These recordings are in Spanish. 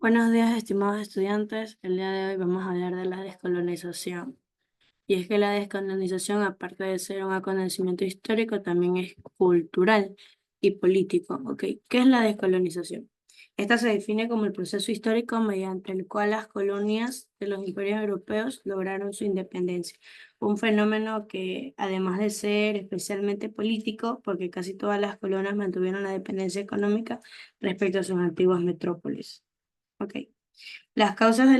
Buenos días, estimados estudiantes. El día de hoy vamos a hablar de la descolonización. Y es que la descolonización, aparte de ser un acontecimiento histórico, también es cultural y político. ¿Ok? ¿Qué es la descolonización? Esta se define como el proceso histórico mediante el cual las colonias de los imperios europeos lograron su independencia. Un fenómeno que, además de ser especialmente político, porque casi todas las colonias mantuvieron la dependencia económica respecto a sus antiguas metrópolis. ¿Ok? Las causas de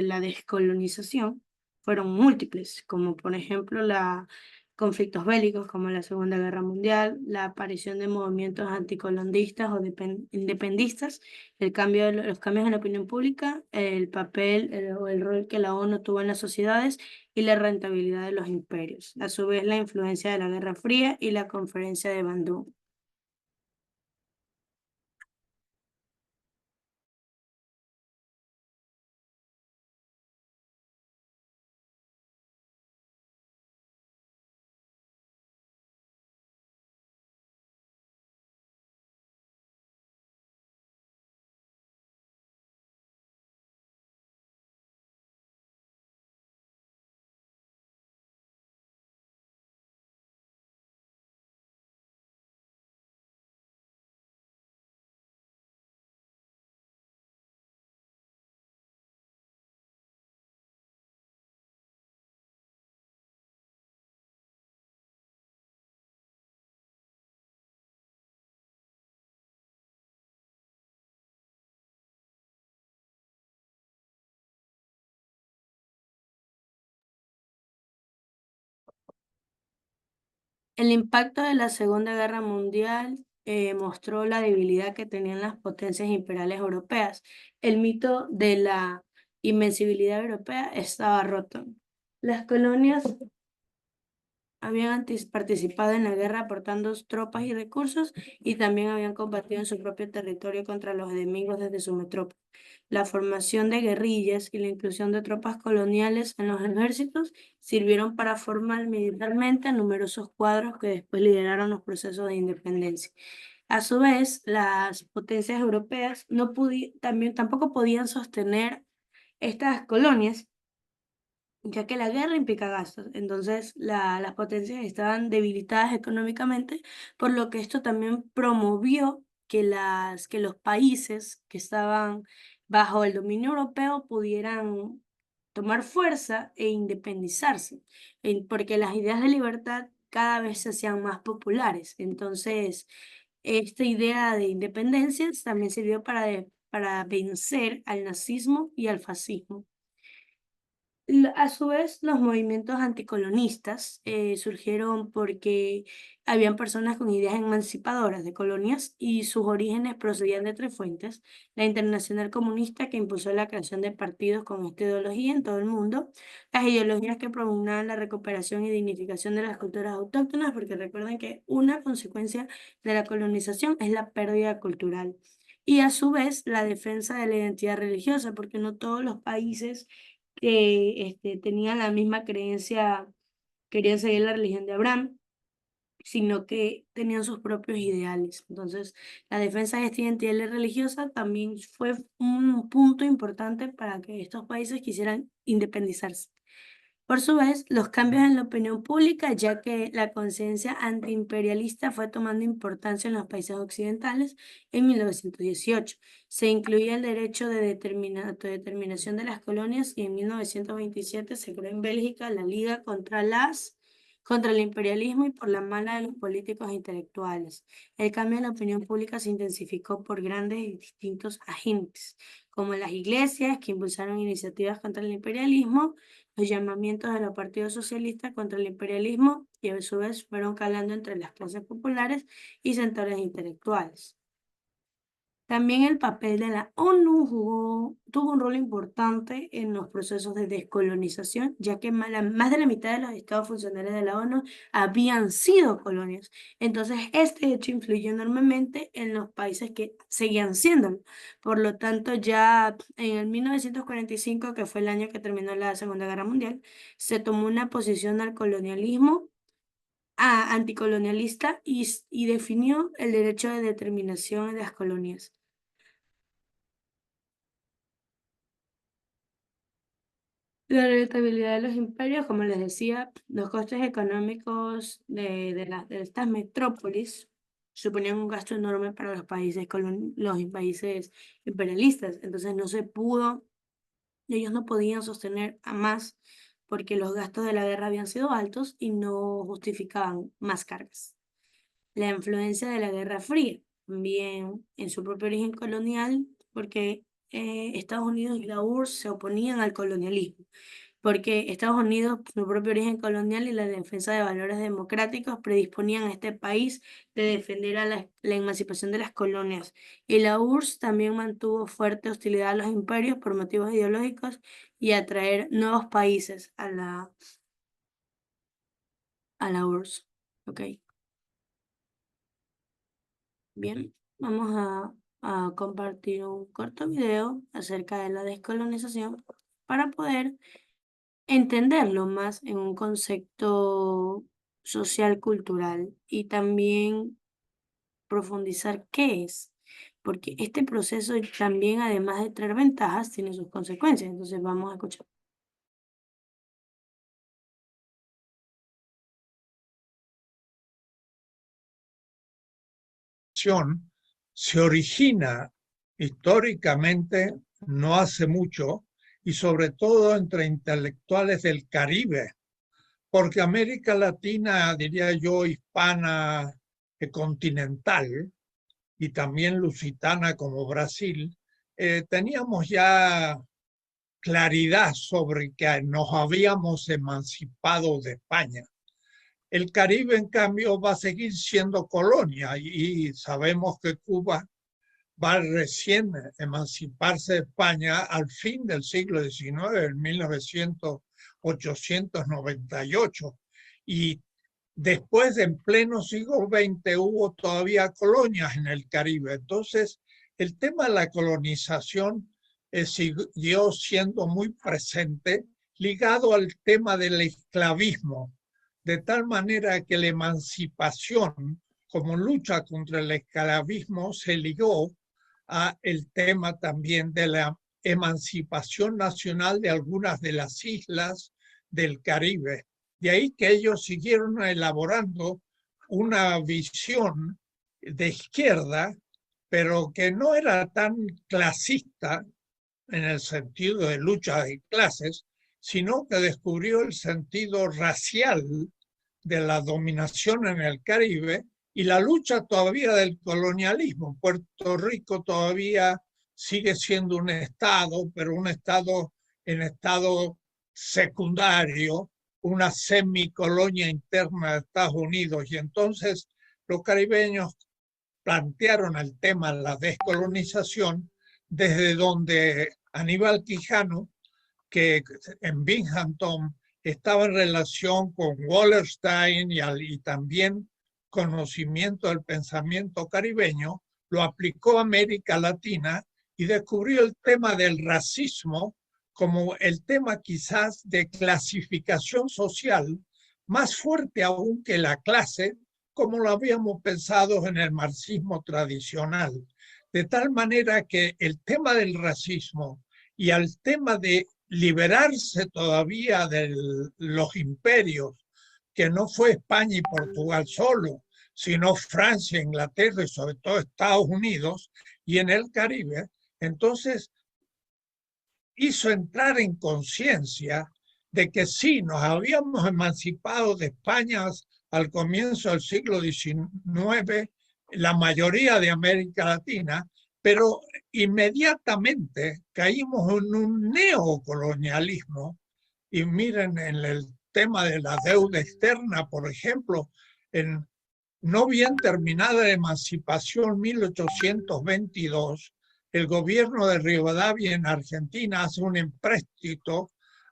la descolonización fueron múltiples, como por ejemplo conflictos bélicos como la Segunda Guerra Mundial, la aparición de movimientos anticolondistas o independistas, los cambios en la opinión pública, el papel o el rol que la ONU tuvo en las sociedades y la rentabilidad de los imperios. A su vez, la influencia de la Guerra Fría y la Conferencia de Bandung. El impacto de la Segunda Guerra Mundial mostró la debilidad que tenían las potencias imperiales europeas. El mito de la invencibilidad europea estaba roto. Las colonias habían participado en la guerra aportando tropas y recursos y también habían combatido en su propio territorio contra los enemigos desde su metrópoli. La formación de guerrillas y la inclusión de tropas coloniales en los ejércitos sirvieron para formar militarmente a numerosos cuadros que después lideraron los procesos de independencia. A su vez, las potencias europeas también tampoco podían sostener estas colonias ya que la guerra implica gastos. Entonces, las potencias estaban debilitadas económicamente, por lo que esto también promovió que los países que estaban bajo el dominio europeo pudieran tomar fuerza e independizarse, porque las ideas de libertad cada vez se hacían más populares. Entonces, esta idea de independencia también sirvió para vencer al nazismo y al fascismo. A su vez, los movimientos anticolonistas surgieron porque habían personas con ideas emancipadoras de colonias y sus orígenes procedían de tres fuentes: la Internacional Comunista, que impulsó la creación de partidos con esta ideología en todo el mundo; las ideologías que propugnaban la recuperación y dignificación de las culturas autóctonas, porque recuerden que una consecuencia de la colonización es la pérdida cultural; y a su vez la defensa de la identidad religiosa, porque no todos los países que tenían la misma creencia, querían seguir la religión de Abraham, sino que tenían sus propios ideales. Entonces, la defensa de esta identidad religiosa también fue un punto importante para que estos países quisieran independizarse. Por su vez, los cambios en la opinión pública, ya que la conciencia antiimperialista fue tomando importancia en los países occidentales en 1918. Se incluía el derecho de autodeterminación de las colonias y en 1927 se creó en Bélgica la Liga contra el imperialismo y por la mala de los políticos e intelectuales. El cambio en la opinión pública se intensificó por grandes y distintos agentes, como las iglesias, que impulsaron iniciativas contra el imperialismo, los llamamientos de los partidos socialistas contra el imperialismo y a su vez fueron calando entre las clases populares y sectores intelectuales. También el papel de la ONU tuvo un rol importante en los procesos de descolonización, ya que más de la mitad de los estados funcionarios de la ONU habían sido colonias. Entonces, este hecho influyó enormemente en los países que seguían siéndolo. Por lo tanto, ya en el 1945, que fue el año que terminó la Segunda Guerra Mundial, se tomó una posición al colonialismo anticolonialista y definió el derecho de determinación de las colonias. La rentabilidad de los imperios, como les decía, los costes económicos de estas metrópolis suponían un gasto enorme para los países, los países imperialistas. Entonces no se pudo, ellos no podían sostener a más porque los gastos de la guerra habían sido altos y no justificaban más cargas. La influencia de la Guerra Fría, también en su propio origen colonial, porque Estados Unidos y la URSS se oponían al colonialismo, porque Estados Unidos, por su propio origen colonial y la defensa de valores democráticos, predisponían a este país de defender a la emancipación de las colonias. Y la URSS también mantuvo fuerte hostilidad a los imperios por motivos ideológicos y atraer nuevos países a la URSS. ¿Ok? Bien, vamos a compartir un corto video acerca de la descolonización para poder entenderlo más en un concepto social cultural y también profundizar qué es, porque este proceso también, además de traer ventajas, tiene sus consecuencias. Entonces vamos a escuchar. Se origina históricamente no hace mucho y sobre todo entre intelectuales del Caribe, porque América Latina, diría yo, hispana, continental y también lusitana como Brasil, teníamos ya claridad sobre que nos habíamos emancipado de España. El Caribe, en cambio, va a seguir siendo colonia y sabemos que Cuba va recién emanciparse de España al fin del siglo XIX, en 1898. Y después, en pleno siglo XX, hubo todavía colonias en el Caribe. Entonces, el tema de la colonización siguió siendo muy presente, ligado al tema del esclavismo, de tal manera que la emancipación como lucha contra el esclavismo se ligó a el tema también de la emancipación nacional de algunas de las islas del Caribe. De ahí que ellos siguieron elaborando una visión de izquierda, pero que no era tan clasista en el sentido de lucha de clases, sino que descubrió el sentido racial de la dominación en el Caribe y la lucha todavía del colonialismo. Puerto Rico todavía sigue siendo un estado, pero un estado en estado secundario, una semicolonia interna de Estados Unidos. Y entonces los caribeños plantearon el tema de la descolonización desde donde Aníbal Quijano, que en Binghamton estaba en relación con Wallerstein y también conocimiento del pensamiento caribeño, lo aplicó a América Latina y descubrió el tema del racismo como el tema quizás de clasificación social más fuerte aún que la clase, como lo habíamos pensado en el marxismo tradicional. De tal manera que el tema del racismo y al tema de liberarse todavía de los imperios, que no fue España y Portugal solo, sino Francia, Inglaterra y sobre todo Estados Unidos y en el Caribe, entonces hizo entrar en conciencia de que sí, nos habíamos emancipado de España al comienzo del siglo XIX, la mayoría de América Latina, pero inmediatamente caímos en un neocolonialismo. Y miren, en el tema de la deuda externa, por ejemplo, en no bien terminada la emancipación 1822, el gobierno de Rivadavia en Argentina hace un empréstito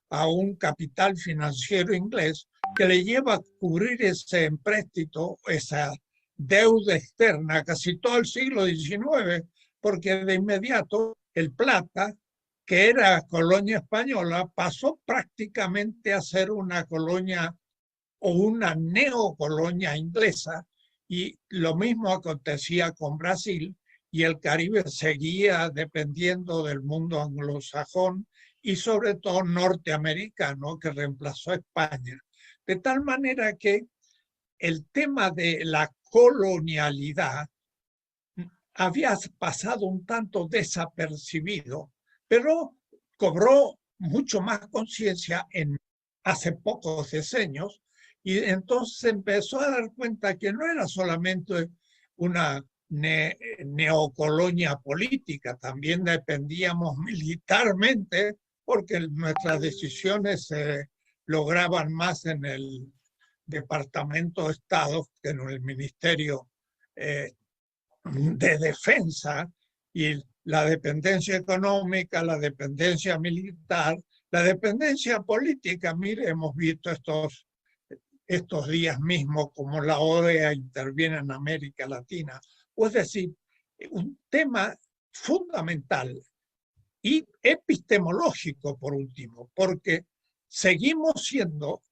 a un capital financiero inglés que le lleva a cubrir ese empréstito, esa deuda externa, casi todo el siglo XIX, porque de inmediato el Plata, que era colonia española, pasó prácticamente a ser una colonia o una neocolonia inglesa, y lo mismo acontecía con Brasil, y el Caribe seguía dependiendo del mundo anglosajón y sobre todo norteamericano que reemplazó a España. De tal manera que el tema de la colonialidad había pasado un tanto desapercibido, pero cobró mucho más conciencia en hace pocos decenios, y entonces empezó a dar cuenta que no era solamente una neocolonia política, también dependíamos militarmente porque nuestras decisiones se lograban más en el Departamento de Estado que en el Ministerio de Defensa, y la dependencia económica, la dependencia militar, la dependencia política. Mire, hemos visto estos días mismos como la OEA interviene en América Latina. Es decir, un tema fundamental y epistemológico por último, porque seguimos siendo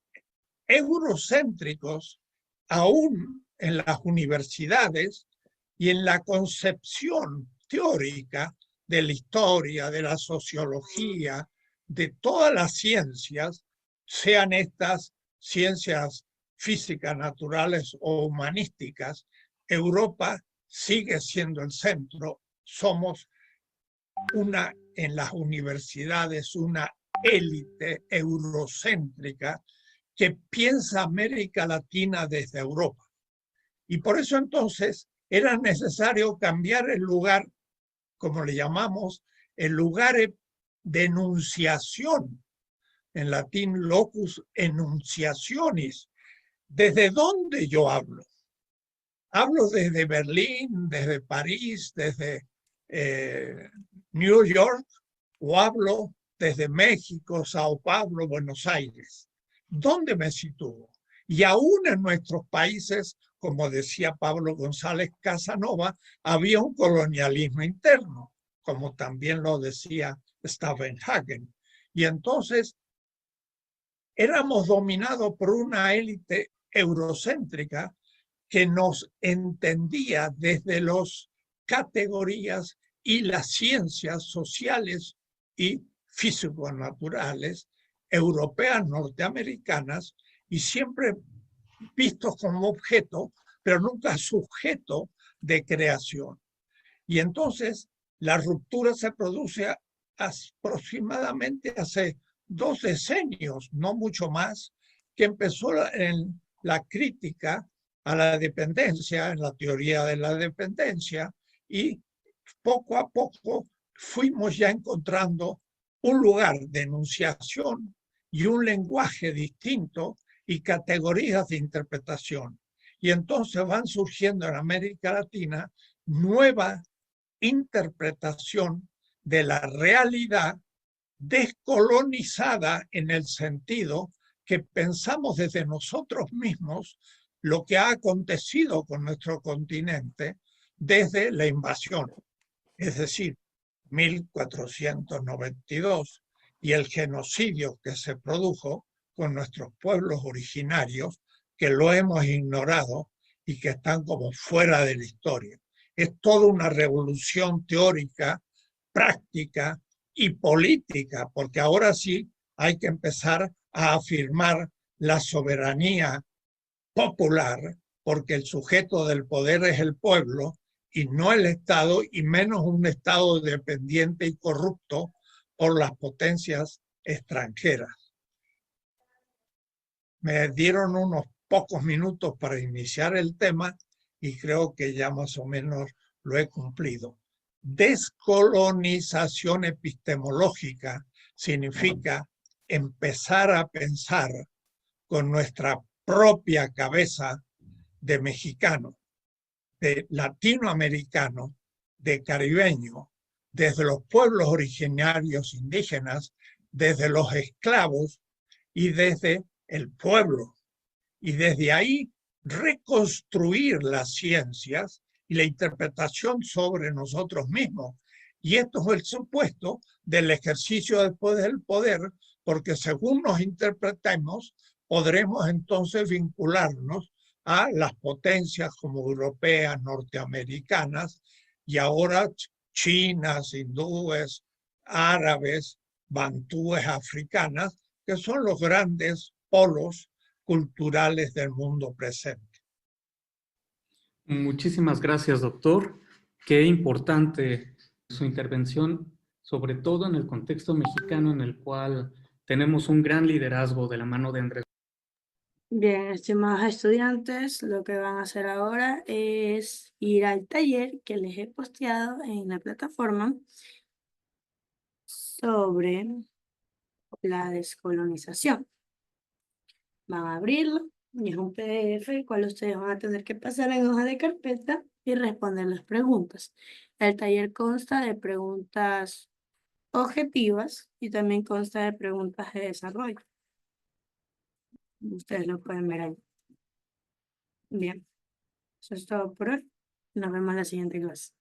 eurocéntricos aún en las universidades y en la concepción teórica de la historia, de la sociología, de todas las ciencias, sean estas ciencias físicas, naturales o humanísticas. Europa sigue siendo el centro. Somos en las universidades una élite eurocéntrica que piensa América Latina desde Europa. Y por eso entonces era necesario cambiar el lugar, como le llamamos, el lugar de enunciación, en latín locus enunciationis. ¿Desde dónde yo hablo? Hablo desde Berlín, desde París, desde New York, o hablo desde México, Sao Paulo, Buenos Aires. ¿Dónde me sitúo? Y aún en nuestros países, como decía Pablo González Casanova, había un colonialismo interno, como también lo decía Stavenhagen. Y entonces éramos dominados por una élite eurocéntrica que nos entendía desde las categorías y las ciencias sociales y físico-naturales europeas, norteamericanas, y siempre vistos como objeto, pero nunca sujeto de creación. Y entonces la ruptura se produce aproximadamente hace 2 decenios, no mucho más, que empezó en la crítica a la dependencia, en la teoría de la dependencia, y poco a poco fuimos ya encontrando un lugar de enunciación y un lenguaje distinto y categorías de interpretación. Y entonces van surgiendo en América Latina nueva interpretación de la realidad descolonizada en el sentido que pensamos desde nosotros mismos lo que ha acontecido con nuestro continente desde la invasión, es decir, 1492, y el genocidio que se produjo con nuestros pueblos originarios, que lo hemos ignorado y que están como fuera de la historia. Es toda una revolución teórica, práctica y política, porque ahora sí hay que empezar a afirmar la soberanía popular, porque el sujeto del poder es el pueblo y no el Estado, y menos un Estado dependiente y corrupto por las potencias extranjeras. Me dieron unos pocos minutos para iniciar el tema y creo que ya más o menos lo he cumplido. Descolonización epistemológica significa empezar a pensar con nuestra propia cabeza de mexicano, de latinoamericano, de caribeño, desde los pueblos originarios indígenas, desde los esclavos y desde el pueblo. Y desde ahí reconstruir las ciencias y la interpretación sobre nosotros mismos. Y esto es el supuesto del ejercicio después del poder, porque según nos interpretemos, podremos entonces vincularnos a las potencias como europeas, norteamericanas, y ahora chinas, hindúes, árabes, bantúes africanas, que son los grandes polos culturales del mundo presente. Muchísimas gracias, doctor. Qué importante su intervención, sobre todo en el contexto mexicano en el cual tenemos un gran liderazgo de la mano de Andrés. Bien, estimados estudiantes, lo que van a hacer ahora es ir al taller que les he posteado en la plataforma sobre la descolonización. Van a abrirlo y es un PDF el cual ustedes van a tener que pasar en hoja de carpeta y responder las preguntas. El taller consta de preguntas objetivas y también consta de preguntas de desarrollo. Ustedes lo pueden ver ahí. Bien, eso es todo por hoy. Nos vemos en la siguiente clase.